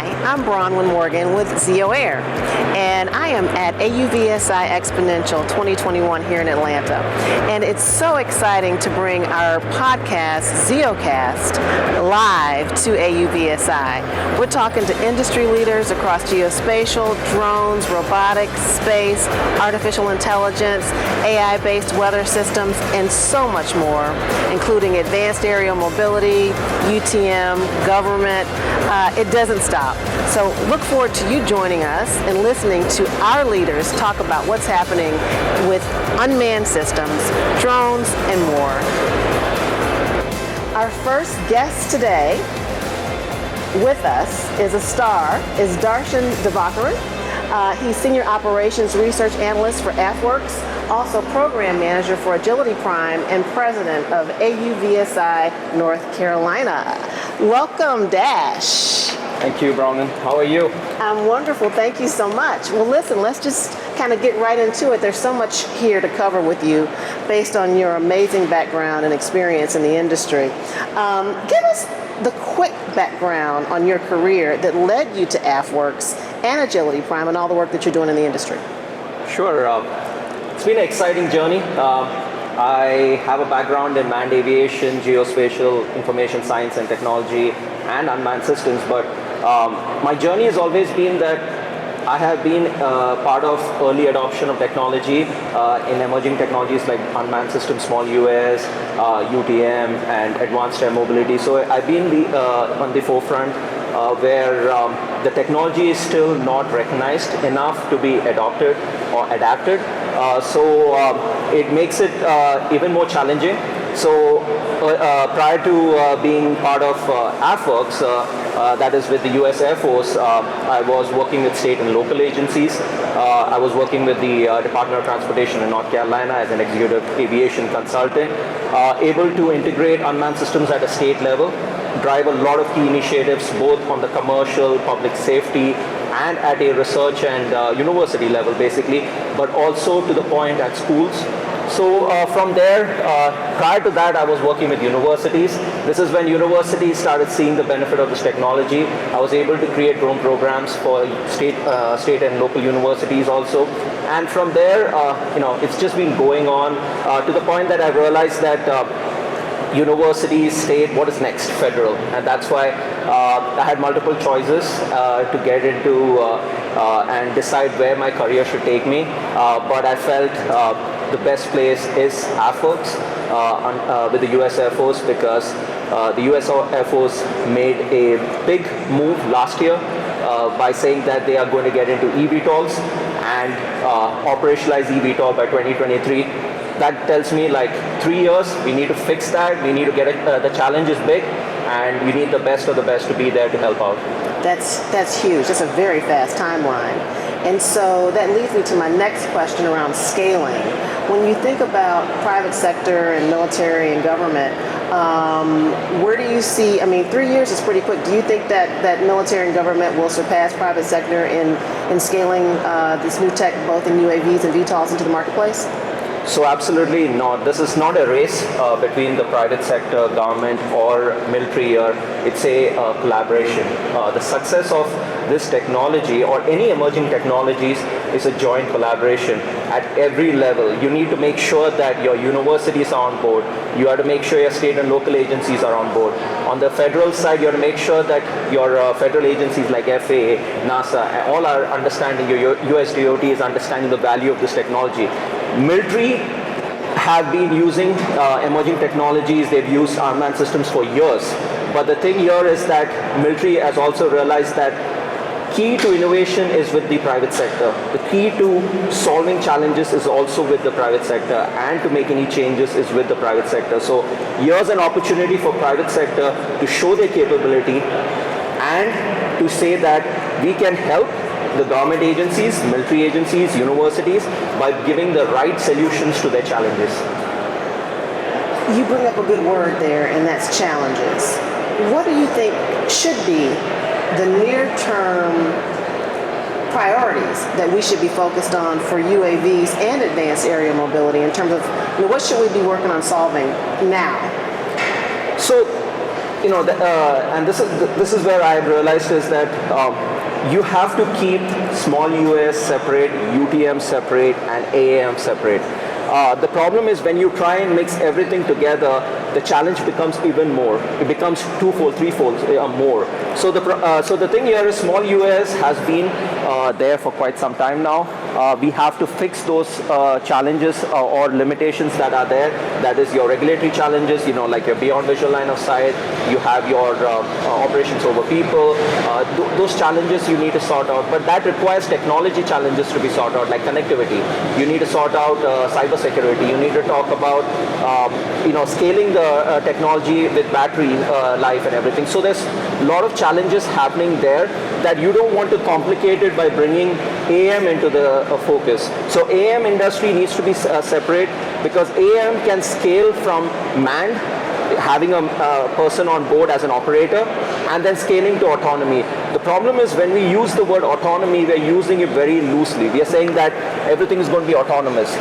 Hi, I'm Bronwyn Morgan with Zio Air, and I am at AUVSI Xponential 2021 here in Atlanta. And it's so exciting to bring our podcast, ZioCast, live to AUVSI. We're talking to industry leaders across geospatial, drones, robotics, space, artificial intelligence, AI-based weather systems, and so much more, including advanced aerial mobility, UTM, government. It doesn't stop. So look forward to you joining us and listening to our leaders talk about what's happening with unmanned systems, drones, and more. Our first guest today with us is a star, is Darshan Divakaran. He's Senior Operations Research Analyst for AFWERX, also Program Manager for Agility Prime and President of AUVSI North Carolina. Welcome, Dash. Thank you, Bronwyn. How are you? I'm wonderful. Thank you so much. Well, listen, let's just kind of get right into it. There's so much here to cover with you based on your amazing background and experience in the industry. Give us the quick background on your career that led you to AFWERX and Agility Prime and all the work that you're doing in the industry. Sure. It's been an exciting journey. I have a background in manned aviation, geospatial, information science and technology, and unmanned systems, but my journey has always been that I have been part of early adoption of technology in emerging technologies like unmanned systems, small UAS, UTM, and advanced air mobility. So I've been on the forefront where the technology is still not recognized enough to be adopted or adapted. So it makes it even more challenging. So prior to being part of AFWERX, that is with the US Air Force, I was working with state and local agencies. I was working with the Department of Transportation in North Carolina as an executive aviation consultant, able to integrate unmanned systems at a state level, drive a lot of key initiatives both on the commercial, public safety, and at a research and university level basically, but also to the point at schools. So from there, prior to that, I was working with universities. This is when universities started seeing the benefit of this technology. I was able to create drone programs for state and local universities also. And from there, it's just been going on to the point that I realized that universities, state, what is next? Federal. And that's why I had multiple choices to get into and decide where my career should take me. But I felt the best place is AFWERX with the US Air Force, because the US Air Force made a big move last year by saying that they are going to get into eVTOLs and operationalize eVTOL by 2023. That tells me like 3 years, we need to fix that, we need to get it, the challenge is big, and we need the best of the best to be there to help out. That's huge. That's a very fast timeline. And so that leads me to my next question around scaling. When you think about private sector and military and government, where do you see, 3 years is pretty quick. Do you think that military and government will surpass private sector in scaling this new tech, both in UAVs and VTOLs, into the marketplace? So absolutely not. This is not a race between the private sector, government, or military here. It's a collaboration. The success of this technology or any emerging technologies is a joint collaboration at every level. You need to make sure that your universities are on board. You have to make sure your state and local agencies are on board. On the federal side, you have to make sure that your federal agencies like FAA, NASA, all are understanding, your US DOT is understanding the value of this technology. Military have been using emerging technologies. They've used unmanned systems for years. But the thing here is that military has also realized that key to innovation is with the private sector. The key to solving challenges is also with the private sector, and to make any changes is with the private sector. So here's an opportunity for private sector to show their capability and to say that we can help the government agencies, military agencies, universities by giving the right solutions to their challenges. You bring up a good word there, and that's challenges. What do you think should be the near-term priorities that we should be focused on for UAVs and advanced aerial mobility in terms of what should we be working on solving now? So and this is where I've realized is that you have to keep small US separate, UTM separate, and AAM separate. The problem is when you try and mix everything together, the challenge becomes even more. It becomes twofold, threefold more. So the thing here is small US has been there for quite some time now. We have to fix those challenges or limitations that are there. That is your regulatory challenges, like your beyond visual line of sight. You have your operations over people. Those challenges you need to sort out. But that requires technology challenges to be sorted out, like connectivity. You need to sort out cybersecurity. You need to talk about scaling the technology with battery life and everything. So there's a lot of challenges happening there that you don't want to complicate it by bringing AM into the focus. So AM industry needs to be separate because AM can scale from manned, having a person on board as an operator, and then scaling to autonomy. The problem is when we use the word autonomy, we're using it very loosely. We are saying that everything is going to be autonomous.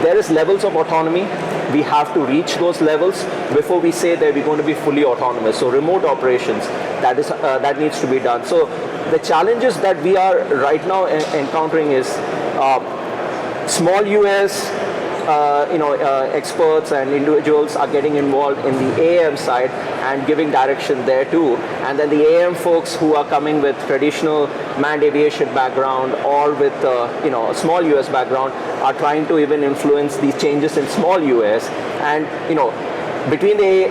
There is levels of autonomy. We have to reach those levels before we say that we're going to be fully autonomous. So remote operations, that needs to be done. So the challenges that we are right now encountering is small US experts and individuals are getting involved in the AM side and giving direction there too. And then the AM folks who are coming with traditional manned aviation background or with a small US background are trying to even influence these changes in small US. And between the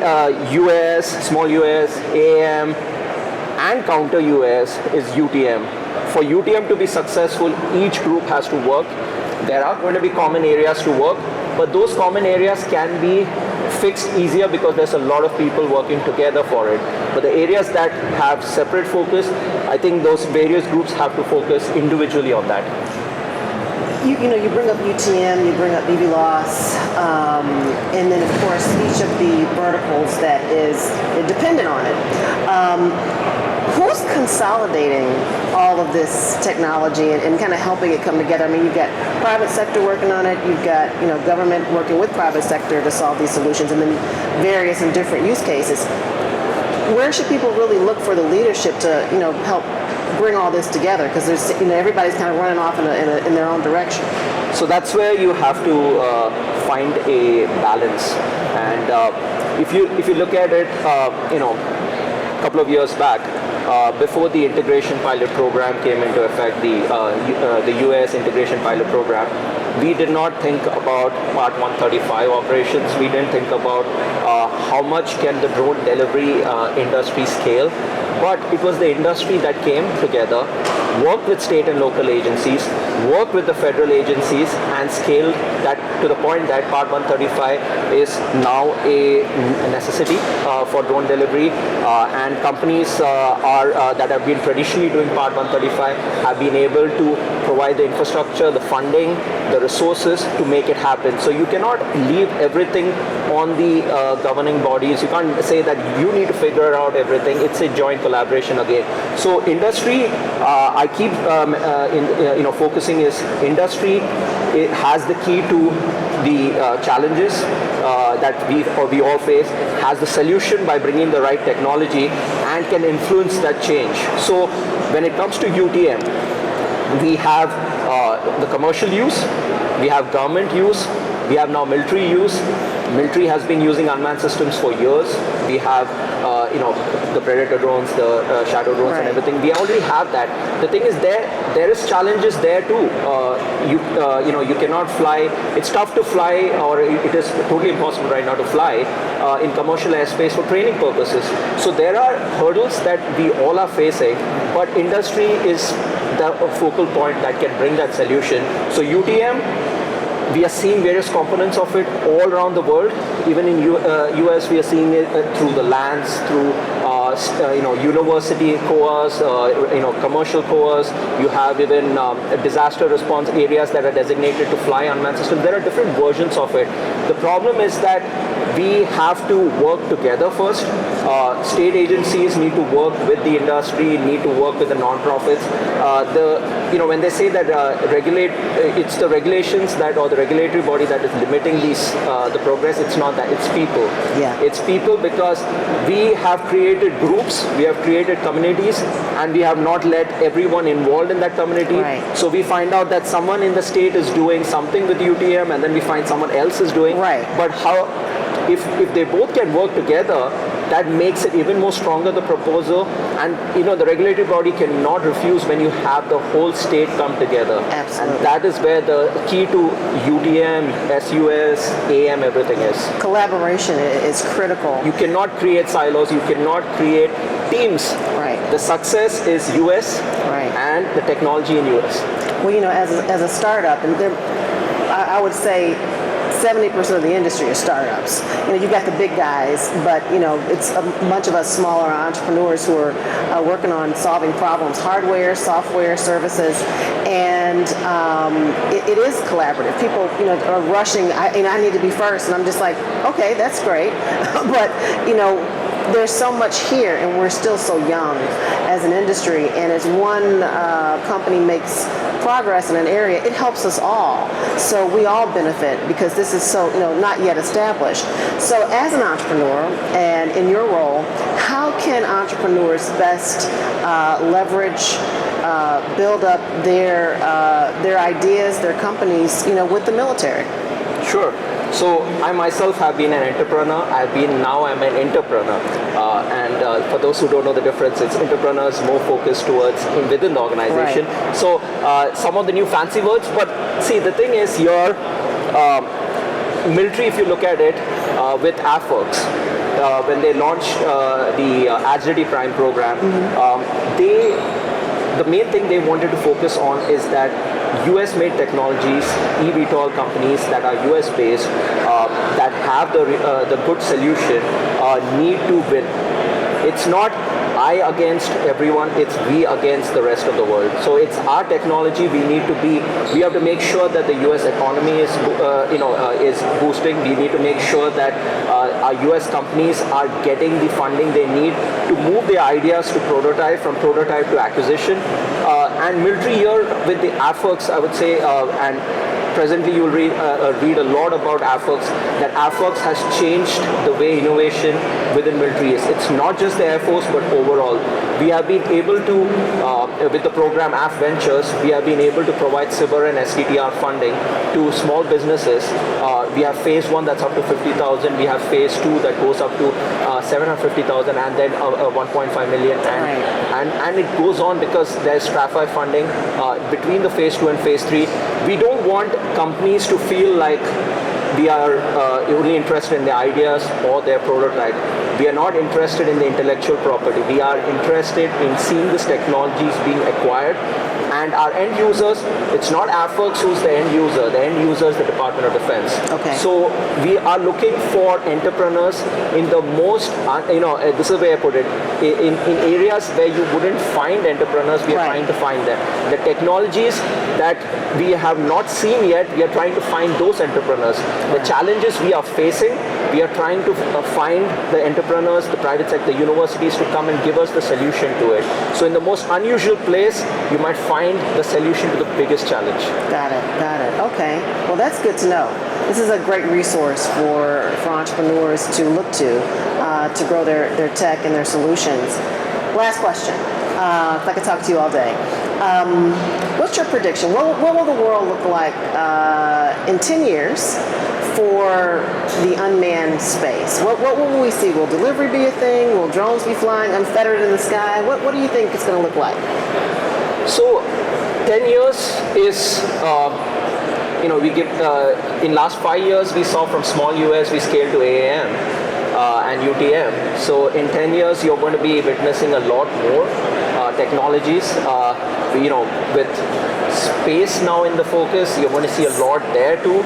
US, small US, AM, and counter US is UTM. For UTM to be successful, each group has to work. There are going to be common areas to work, but those common areas can be fixed easier because there's a lot of people working together for it. But the areas that have separate focus, I think those various groups have to focus individually on that. You bring up UTM, you bring up EV loss, and then of course each of the verticals that is dependent on it. Who's consolidating all of this technology and kind of helping it come together? I mean, you've got private sector working on it, you've got government working with private sector to solve these solutions, and then various and different use cases. Where should people really look for the leadership to help bring all this together? Because there's everybody's kind of running off in their own direction. So that's where you have to find a balance. And if you look at it, a couple of years back, before the integration pilot program came into effect, the US integration pilot program, we did not think about Part 135 operations. We didn't think about how much can the drone delivery industry scale. But it was the industry that came together, worked with state and local agencies, worked with the federal agencies, and scaled that to the point that Part 135 is now a necessity for drone delivery. And companies that have been traditionally doing Part 135 have been able to provide the infrastructure, the funding, the resources to make it happen. So you cannot leave everything on the governing bodies. You can't say that you need to figure out everything. It's a joint collaboration again. So industry, I keep focusing is industry. It has the key to the challenges that we all face, has the solution by bringing the right technology and can influence that change. So when it comes to UTM, we have the commercial use, we have government use, we have now military use. Military has been using unmanned systems for years. We have, the Predator drones, the Shadow drones, and everything. We already have that. The thing is, there is challenges there too. You cannot fly. It's tough to fly, or it is totally impossible right now to fly in commercial airspace for training purposes. So there are hurdles that we all are facing, but industry is the focal point that can bring that solution. So UTM. We are seeing various components of it all around the world. Even in US, we are seeing it through the lands, through university COAs, commercial COAs. You have even disaster response areas that are designated to fly unmanned systems. There are different versions of it. The problem is that we have to work together first. State agencies need to work with the industry, need to work with the non-profits. When they say that it's the regulations that or the regulatory body that is limiting the progress. It's not that. It's people. Yeah. It's people because we have created groups, we have created communities, and we have not let everyone involved in that community. Right. So we find out that someone in the state is doing something with UTM, and then we find someone else is doing. Right. But if they both can work together, that makes it even more stronger, the proposal. And the regulatory body cannot refuse when you have the whole state come together. Absolutely. And that is where the key to UTM, SUS, AM, everything is. Collaboration is critical. You cannot create silos, you cannot create teams. Right. The success is US Right. and the technology in US. Well, as a startup, and I would say 70% of the industry are startups. You've got the big guys, but it's a bunch of us smaller entrepreneurs who are working on solving problems, hardware, software, services, and it is collaborative. People, are rushing. I need to be first, and I'm just like, okay, that's great, but there's so much here, and we're still so young as an industry. And as one company makes progress in an area, it helps us all. So we all benefit because this is so not yet established. So as an entrepreneur and in your role, how can entrepreneurs best leverage, build up their ideas, their companies, with the military? Sure. So I myself have been an entrepreneur. Now I'm an entrepreneur. And for those who don't know the difference, it's entrepreneurs more focused towards within the organization. Right. So some of the new fancy words, but see, the thing is your military, if you look at it, with AFWERX, when they launched the Agility Prime program, the main thing they wanted to focus on is that US-made technologies, eVTOL companies that are US-based, that have the good solution, need to win. It's not I against everyone, it's we against the rest of the world. So it's our technology. We have to make sure that the US economy is boosting. We need to make sure that our US companies are getting the funding they need to move their ideas to prototype, from prototype to acquisition. And military here with the AFWERX, I would say, and presently you'll read a lot about AFWERX, that AFWERX has changed the way innovation within military is. It's not just the Air Force, but overall. We have been able to, with the program AFWERX, we have been able to provide CIBR and STTR funding to small businesses. We have phase 1 that's up to 50,000. We have phase 2 that goes up to 750,000, and then 1.5 million. And it goes on because there's TRAFI funding between the phase 2 and phase 3. We don't want companies to feel like we are only interested in the ideas or their prototype. We are not interested in the intellectual property. We are interested in seeing these technologies being acquired. And our end users, it's not AFWERX who's the end user. The end user is the Department of Defense. Okay. So we are looking for entrepreneurs in the most, this is the way I put it, in areas where you wouldn't find entrepreneurs, we are trying to find them. The technologies that we have not seen yet, we are trying to find those entrepreneurs. The challenges we are facing, we are trying to find the entrepreneurs, the private sector, universities to come and give us the solution to it. So in the most unusual place, you might find the solution to the biggest challenge. Got it. Okay. Well, that's good to know. This is a great resource for entrepreneurs to look to grow their tech and their solutions. Last question. If I could talk to you all day. What's your prediction? What will the world look like in 10 years for the unmanned space? What will we see? Will delivery be a thing? Will drones be flying unfettered in the sky? What do you think it's going to look like? So 10 years is, we give, in last 5 years we saw from small US we scaled to AAM and UTM. So in 10 years you're going to be witnessing a lot more technologies, with space now in the focus, you're going to see a lot there too.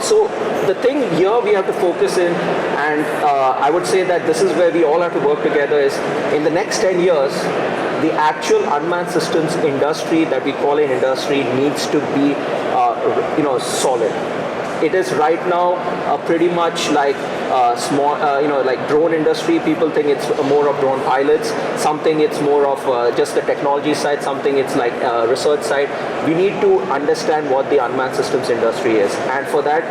So the thing here we have to focus in, and I would say that this is where we all have to work together, is in the next 10 years, the actual unmanned systems industry that we call an industry needs to be, solid. it is right now pretty much like small, like drone industry. People think it's more of drone pilots. Something it's more of just the technology side. Something it's like research side. We need to understand what the unmanned systems industry is, and for that,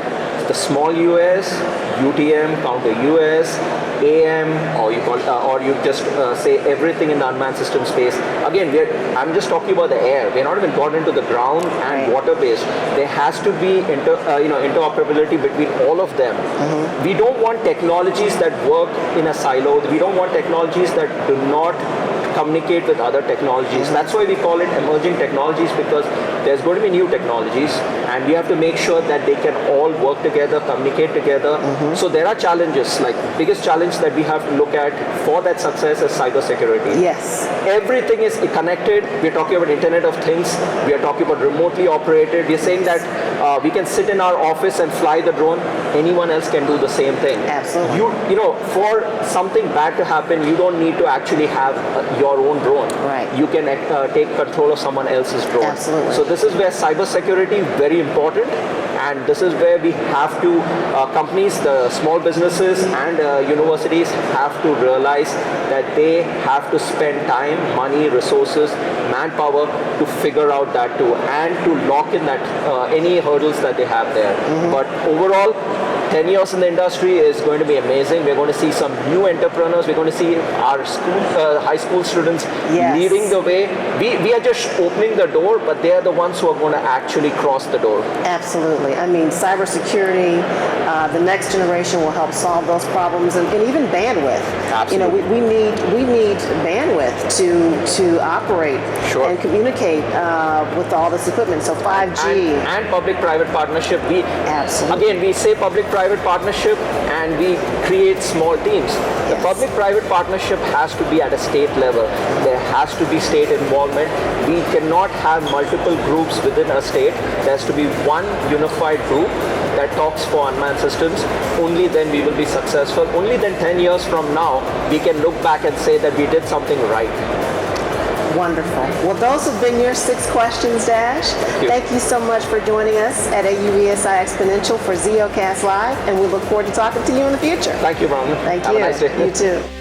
the small UAS, UTM, counter UAS, AM, or you call, or you just say everything in the unmanned system space. Again, I'm just talking about the air. We're not even got into the ground and water-based. There has to be interoperability between all of them. We don't want technologies that work in a silo. We don't want technologies that do not communicate with other technologies. That's why we call it emerging technologies, because there's going to be new technologies, and we have to make sure that they can all work together, communicate together. So there are challenges. Like biggest challenge that we have to look at for that success is cybersecurity. Yes. Everything is connected. We're talking about Internet of Things. We are talking about remotely operated. We're saying that we can sit in our office and fly the drone. Anyone else can do the same thing. Absolutely. You know, for something bad to happen, you don't need to actually have your own drone. Right. You can take control of someone else's drone. Absolutely. So this is where cybersecurity is very important, and this is where we have to, companies, the small businesses and universities have to realize that they have to spend time, money, resources, manpower to figure out that too, and to lock in that any hurdles that they have there. But overall, 10 years in the industry is going to be amazing. We're going to see some new entrepreneurs. We're going to see our high school students leading the way. We are just opening the door, but they are the ones who are going to actually cross the door. Absolutely. I mean, cybersecurity, the next generation will help solve those problems, and even bandwidth. Absolutely. You know, we need bandwidth to operate and communicate with all this equipment. So 5G and public-private partnership. Again, we say public-private partnership, and we create small teams. The public-private partnership has to be at a state level. There has to be state involvement. We cannot have multiple groups within a state. There has to be one unified group that talks for unmanned systems. Only then we will be successful. Only then 10 years from now, we can look back and say that we did something right. Wonderful. Well, those have been your 6 questions, Dash. Thank you so much for joining us at AUVSI Xponential for ZeoCast Live, and we look forward to talking to you in the future. Thank you, Brahman. Thank you. Have a nice day. You too.